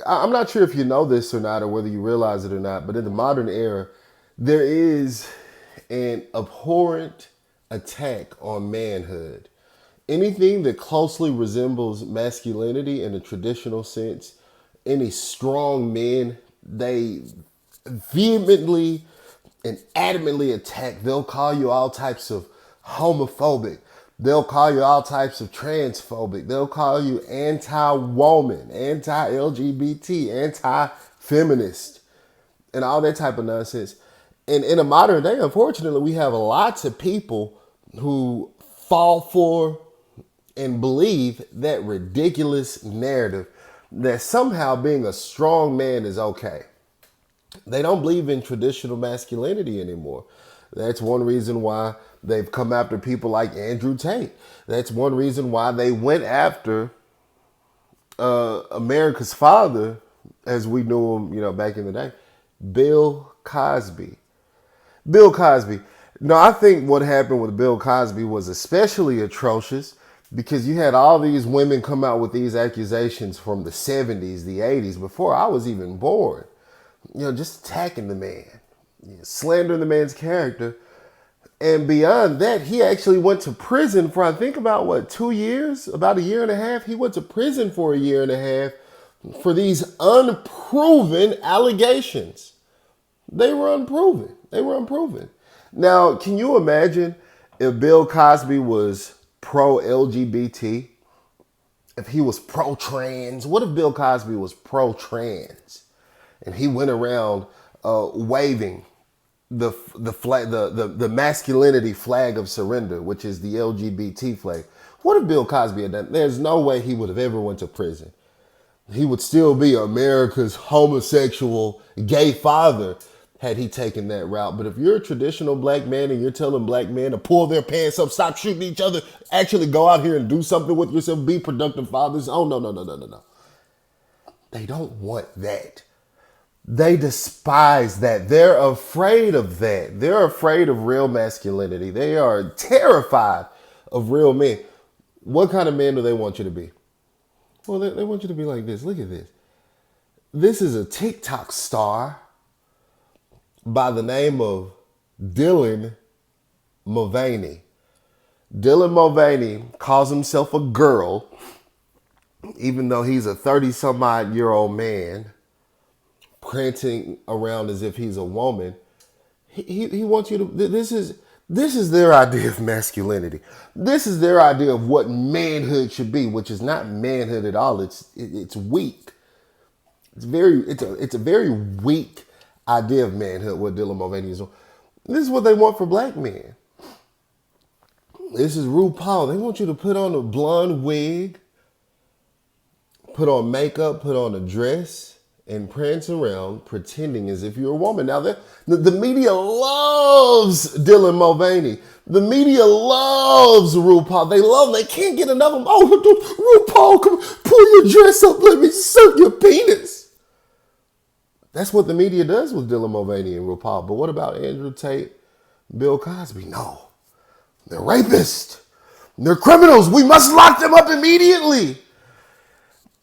I'm not sure if you know this or not, or whether you realize it or not, but in the modern era, there is an abhorrent attack on manhood. Anything that closely resembles masculinity in a traditional sense, any strong men, they vehemently and adamantly attack. They'll call you all types of homophobic. They'll call you all types of transphobic. They'll call you anti-woman, anti-LGBT, anti-feminist, and all that type of nonsense. And in a modern day, unfortunately, we have lots of people who fall for and believe that ridiculous narrative that somehow being a strong man is okay. They don't believe in traditional masculinity anymore. That's one reason why they've come after people like Andrew Tate. That's one reason why they went after America's father, as we knew him, back in the day, Bill Cosby. Bill Cosby. No, I think what happened with Bill Cosby was especially atrocious because you had all these women come out with these accusations from the 70s, the 80s, before I was even born. Just attacking the man, slandering the man's character. And beyond that, he actually went to prison for, I think, about 2 years, about a year and a half. He went to prison for a year and a half for these unproven allegations. They were unproven. Now, can you imagine if Bill Cosby was pro-LGBT? If he was pro-trans? What if Bill Cosby was pro-trans? And he went around waving the flag, the masculinity flag of surrender, which is the LGBT flag. What if Bill Cosby had done? There's no way he would have ever went to prison. He would still be America's homosexual gay father had he taken that route. But if you're a traditional black man and you're telling black men to pull their pants up, stop shooting each other, actually go out here and do something with yourself, be productive fathers. Oh, no. They don't want that. They despise that. They're afraid of that. They're afraid of real masculinity. They are terrified of real men. What kind of man do they want you to be? Well, they want you to be like this. Look at this. This is a TikTok star by the name of Dylan Mulvaney. Dylan Mulvaney calls himself a girl, even though he's a 30-some-odd-year-old man, prancing around as if he's a woman. He wants you to. This is their idea of masculinity. This is their idea of what manhood should be, which is not manhood at all. It's weak. It's a very weak idea of manhood. What Dylan Mulvaney is doing. This is what they want for black men. This is RuPaul. They want you to put on a blonde wig, put on makeup, put on a dress, and prance around pretending as if you're a woman. Now, the media loves Dylan Mulvaney. The media loves RuPaul. They can't get enough of him. Oh, RuPaul, come pull your dress up. Let me suck your penis. That's what the media does with Dylan Mulvaney and RuPaul. But what about Andrew Tate, Bill Cosby? No. They're rapists. They're criminals. We must lock them up immediately.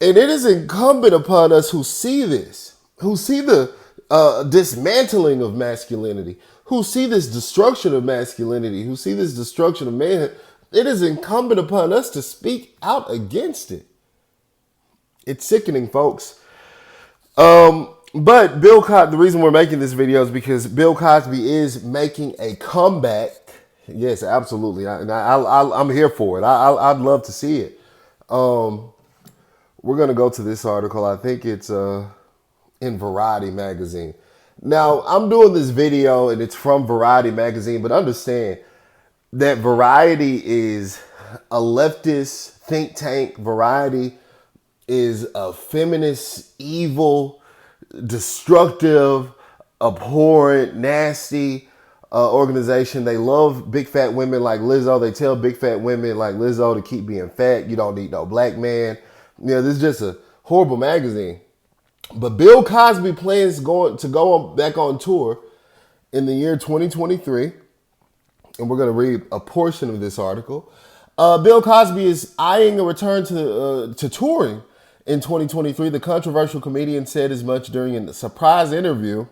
And it is incumbent upon us who see this, who see the dismantling of masculinity, who see this destruction of masculinity, who see this destruction of manhood. It is incumbent upon us to speak out against it. It's sickening, folks. But Bill Cosby, the reason we're making this video is because Bill Cosby is making a comeback. Yes, absolutely. I'm here for it. I'd love to see it. We're going to go to this article. I think it's in Variety magazine. Now, I'm doing this video and it's from Variety magazine, but understand that Variety is a leftist think tank. Variety is a feminist, evil, destructive, abhorrent, nasty organization. They love big fat women like Lizzo. They tell big fat women like Lizzo to keep being fat. You don't need no black man. This is just a horrible magazine. But Bill Cosby plans to go back on tour in the year 2023. And we're going to read a portion of this article. Bill Cosby is eyeing a return to touring in 2023. The controversial comedian said as much during a surprise interview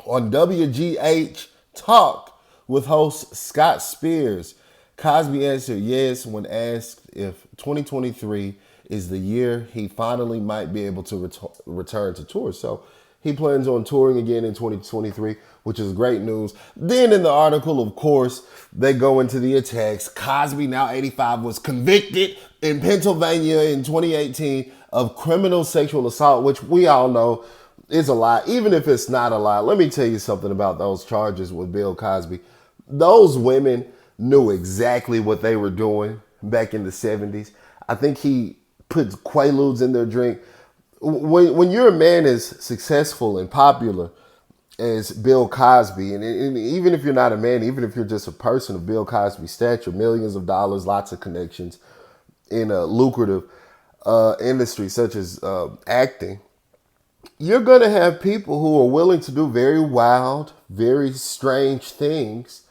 on WGH Talk with host Scott Spears. Cosby answered yes when asked if 2023 is the year he finally might be able to return to tour. So he plans on touring again in 2023, which is great news. Then in the article, of course, they go into the attacks. Cosby, now 85, was convicted in Pennsylvania in 2018 of criminal sexual assault, which we all know is a lie. Even if it's not a lie, let me tell you something about those charges with Bill Cosby. Those women knew exactly what they were doing back in the 70s. I think he put Quaaludes in their drink. When you're a man as successful and popular as Bill Cosby, and even if you're not a man, even if you're just a person of Bill Cosby's stature, millions of dollars, lots of connections in a lucrative industry such as acting, you're going to have people who are willing to do very wild, very strange things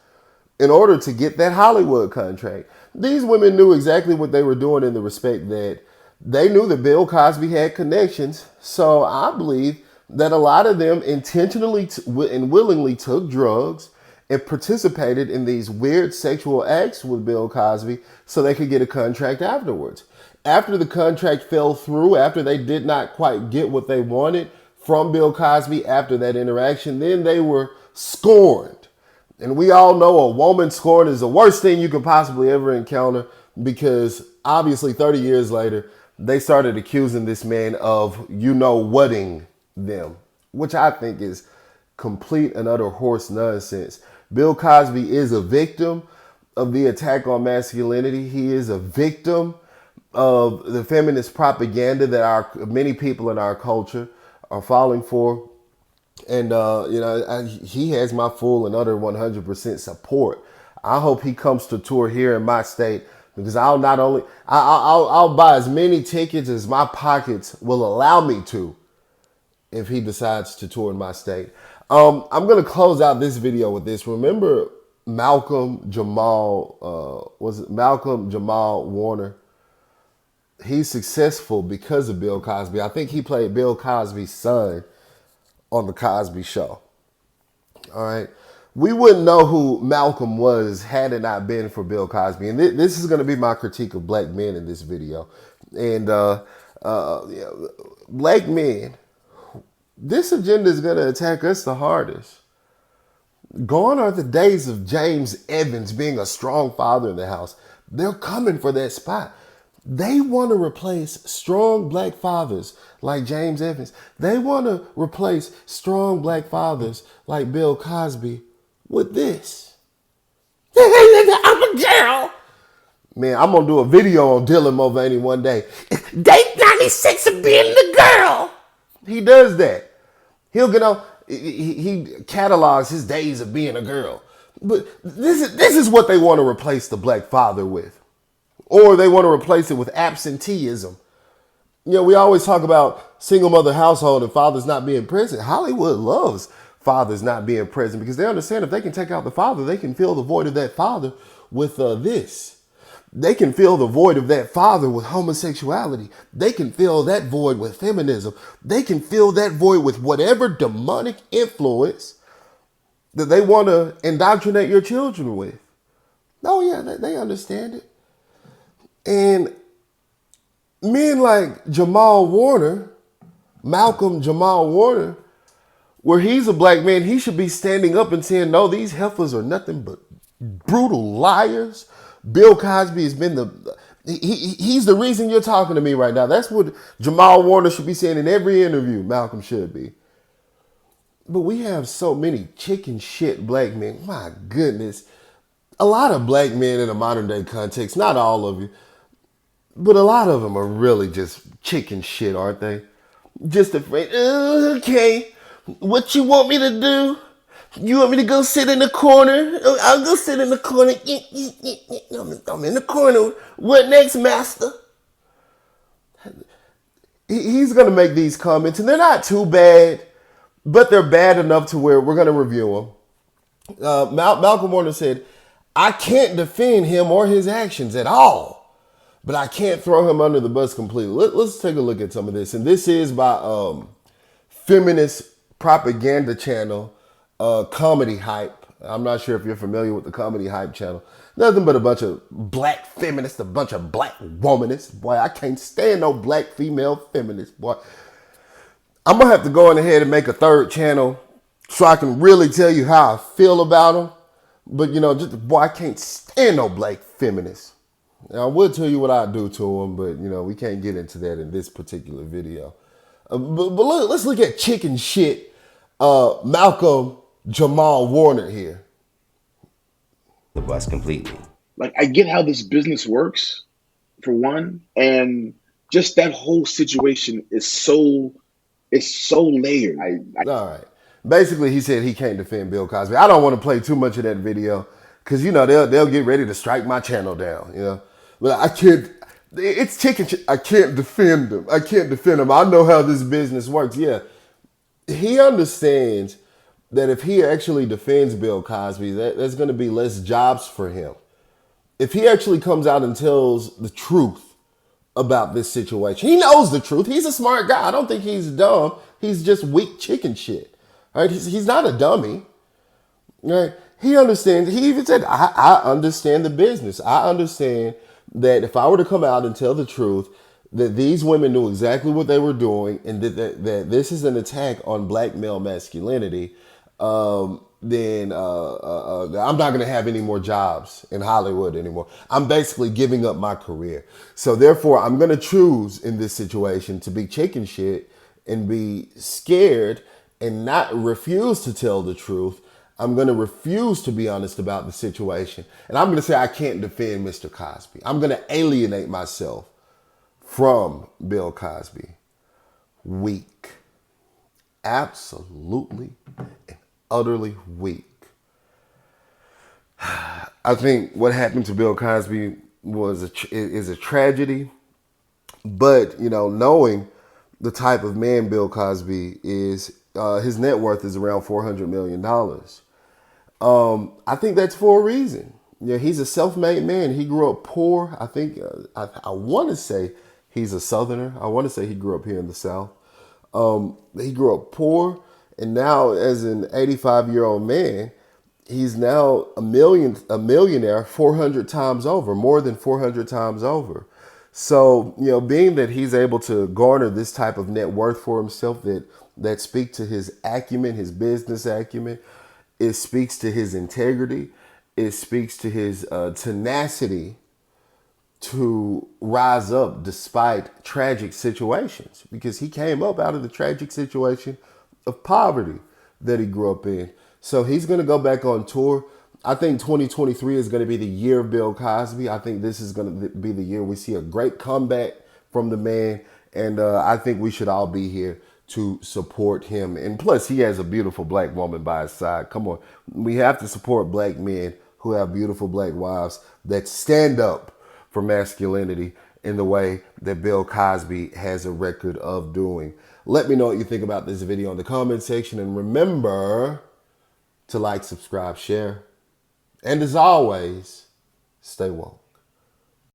in order to get that Hollywood contract. These women knew exactly what they were doing in the respect that they knew that Bill Cosby had connections. So I believe that a lot of them intentionally and willingly took drugs and participated in these weird sexual acts with Bill Cosby so they could get a contract afterwards. After the contract fell through, after they did not quite get what they wanted from Bill Cosby after that interaction, then they were scorned. And we all know a woman scorned is the worst thing you could possibly ever encounter, because obviously 30 years later, they started accusing this man of you-know-whatting them, which I think is complete and utter horse nonsense. Bill Cosby is a victim of the attack on masculinity. He is a victim of the feminist propaganda that many people in our culture are falling for. And, he has my full and utter 100% support. I hope he comes to tour here in my state, because I'll buy as many tickets as my pockets will allow me to if he decides to tour in my state. I'm going to close out this video with this. Remember Malcolm Jamal Warner? He's successful because of Bill Cosby. I think he played Bill Cosby's son on the Cosby Show. All right. We wouldn't know who Malcolm was had it not been for Bill Cosby. And this is going to be my critique of black men in this video. And black men, this agenda is going to attack us the hardest. Gone are the days of James Evans being a strong father in the house. They're coming for that spot. They want to replace strong black fathers like James Evans. They want to replace strong black fathers like Bill Cosby with this. I'm a girl. Man, I'm going to do a video on Dylan Mulvaney one day. Date 96 and being the girl. He does that. He'll get on. He catalogs his days of being a girl. But this is what they want to replace the black father with. Or they want to replace it with absenteeism. You know, we always talk about single mother household and fathers not being present. Hollywood loves fathers not being present because they understand if they can take out the father, they can fill the void of that father with this. They can fill the void of that father with homosexuality. They can fill that void with feminism. They can fill that void with whatever demonic influence that they want to indoctrinate your children with. Oh yeah, they understand it. And men like Malcolm Jamal Warner, where he's a black man, he should be standing up and saying, no, these heifers are nothing but brutal liars. Bill Cosby has been he's the reason you're talking to me right now. That's what Jamal Warner should be saying in every interview. Malcolm should be. But we have so many chicken shit black men. My goodness. A lot of black men in a modern day context, not all of you, but a lot of them are really just chicken shit, aren't they? Just afraid, okay, what you want me to do? You want me to go sit in the corner? I'll go sit in the corner. I'm in the corner. What next, master? He's going to make these comments, and they're not too bad, but they're bad enough to where we're going to review them. Malcolm Warner said, I can't defend him or his actions at all. but I can't throw him under the bus completely. Let's take a look at some of this. And this is by feminist propaganda channel, Comedy Hype. I'm not sure if you're familiar with the Comedy Hype channel. Nothing but a bunch of black feminists, a bunch of black womanists. Boy, I can't stand no black female feminists, boy. I'm going to have to go in ahead and make a third channel so I can really tell you how I feel about them. But, boy, I can't stand no black feminists. Now, I would tell you what I do to them, but, we can't get into that in this particular video. But let's look at chicken shit Malcolm Jamal Warner here. The bus completely. Like, I get how this business works, for one, and just that whole situation is so layered. All right. Basically, he said he can't defend Bill Cosby. I don't want to play too much of that video because, they'll get ready to strike my channel down, But I can't, it's chicken shit. I can't defend him. I know how this business works. Yeah. He understands that if he actually defends Bill Cosby, there's going to be less jobs for him. If he actually comes out and tells the truth about this situation, he knows the truth. He's a smart guy. I don't think he's dumb. He's just weak chicken shit. Right? He's not a dummy. Right? He understands. He even said, I understand the business. I understand that if I were to come out and tell the truth, that these women knew exactly what they were doing and that this is an attack on black male masculinity, then I'm not going to have any more jobs in Hollywood anymore. I'm basically giving up my career. So therefore, I'm going to choose in this situation to be chicken shit and be scared and not refuse to tell the truth. I'm going to refuse to be honest about the situation. And I'm going to say I can't defend Mr. Cosby. I'm going to alienate myself from Bill Cosby. Weak. Absolutely and utterly weak. I think what happened to Bill Cosby is a tragedy. But, knowing the type of man Bill Cosby is, his net worth is around $400 million. I think that's for a reason. He's a self-made man. He grew up poor. I think, I want to say he's a Southerner. I want to say he grew up here in the South. He grew up poor, and now as an 85-year-old man, he's now a millionaire 400 times over, more than 400 times over. So, being that he's able to garner this type of net worth for himself that speaks to his acumen, his business acumen, it speaks to his integrity, it speaks to his tenacity to rise up despite tragic situations, because he came up out of the tragic situation of poverty that he grew up in. So he's going to go back on tour. I think 2023 is going to be the year of Bill Cosby. I think this is going to be the year we see a great comeback from the man. And I think we should all be here to support him. And plus, he has a beautiful black woman by his side. Come on. We have to support black men who have beautiful black wives that stand up for masculinity in the way that Bill Cosby has a record of doing. Let me know what you think about this video in the comment section. And remember to like, subscribe, share. And as always, stay woke.